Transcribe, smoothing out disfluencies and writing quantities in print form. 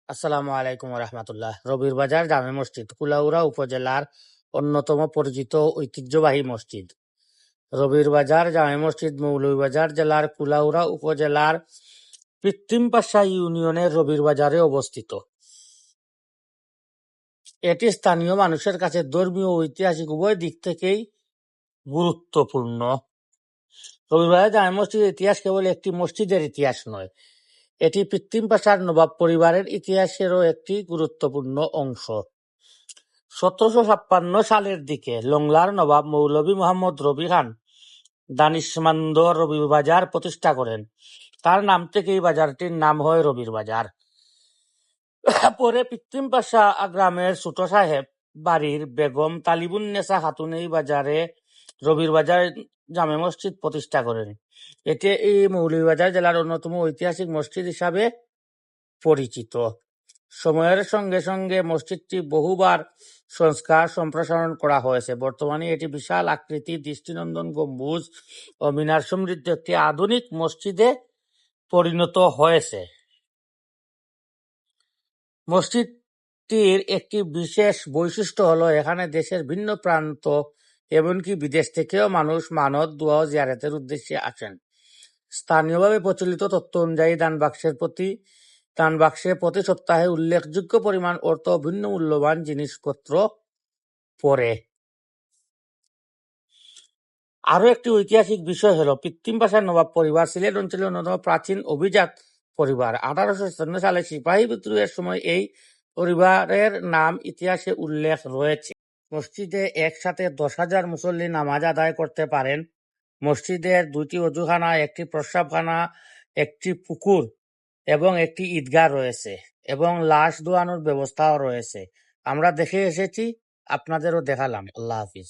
আসসালামু আলাইকুম রহমতুল্লাহ। রবির বাজার জামে মসজিদ কুলাউড়া উপজেলার অন্যতম পরিচিত ঐতিহ্যবাহী মসজিদ। রবির বাজার জামে মসজিদ মৌলভীবাজার জেলার কুলাউড়া উপজেলার কৃত্রিমপাশা ইউনিয়নের রবির বাজারে অবস্থিত। এটি স্থানীয় মানুষের কাছে ধর্মীয় ও ঐতিহাসিক উভয় দিক থেকেই গুরুত্বপূর্ণ। রবির বাজার জামে মসজিদের ইতিহাস কেবল একটি মসজিদের ইতিহাস নয়, এটি কৃত্রিমপাশার নবাব পরিবারের ইতিহাসেরও একটি গুরুত্বপূর্ণ অংশ। 1756 সালের দিকে লংলার নবাব মৌলভী মোহাম্মদ রবি খান দানিশমন্দ রবির বাজার প্রতিষ্ঠা করেন। তার নাম থেকেই বাজারটির নাম হয় রবির বাজার। পরে কৃত্রিমপাশা গ্রামের ছোট সাহেব বাড়ির বেগম তালিবুন্নেসা খাতুন এই বাজারে রবির বাজার জামে মসজিদ প্রতিষ্ঠা করেন। এটি এই মৌলভীবাজার জেলার অন্যতম ঐতিহাসিক মসজিদ হিসাবে পরিচিত। সময়ের সঙ্গে সঙ্গে মসজিদটি বহুবার সংস্কার সম্প্রসারণ করা হয়েছে। বর্তমানে এটি বিশাল আকৃতির দৃষ্টিনন্দন গম্বুজ ও মিনার সমৃদ্ধ একটি আধুনিক মসজিদে পরিণত হয়েছে। মসজিদটির একটি বিশেষ বৈশিষ্ট্য হলো এখানে দেশের ভিন্ন প্রান্ত এমনকি বিদেশ থেকেও মানুষ মানত, দোয়া ও জিয়ারতের উদ্দেশ্যে আসেন। স্থানীয়ভাবে প্রচলিত তথ্য অনুযায়ী দান বাক্সে প্রতি সপ্তাহে উল্লেখযোগ্য পরিমাণ অর্থ ও ভিন্ন মূল্যবান জিনিসপত্র পড়ে। আরও একটি ঐতিহাসিক বিষয় হলো কৃত্রিমপাশার নবাব পরিবার সিলেট অঞ্চলের অন্যতম প্রাচীন অভিজাত পরিবার। 1857 সালে সিপাহী বিদ্রোহের সময় এই পরিবারের নাম ইতিহাসে উল্লেখ রয়েছে। মসজিদে একসাথে 10,000 মুসল্লি নামাজ আদায় করতে পারেন। মসজিদের 2টি অজুখানা, একটি প্রস্রাবখানা, একটি পুকুর এবং একটি ঈদগাহ রয়েছে এবং লাশ ধোয়ানোর ব্যবস্থাও রয়েছে। আমরা দেখে এসেছি, আপনাদেরও দেখালাম। আল্লাহ হাফিজ।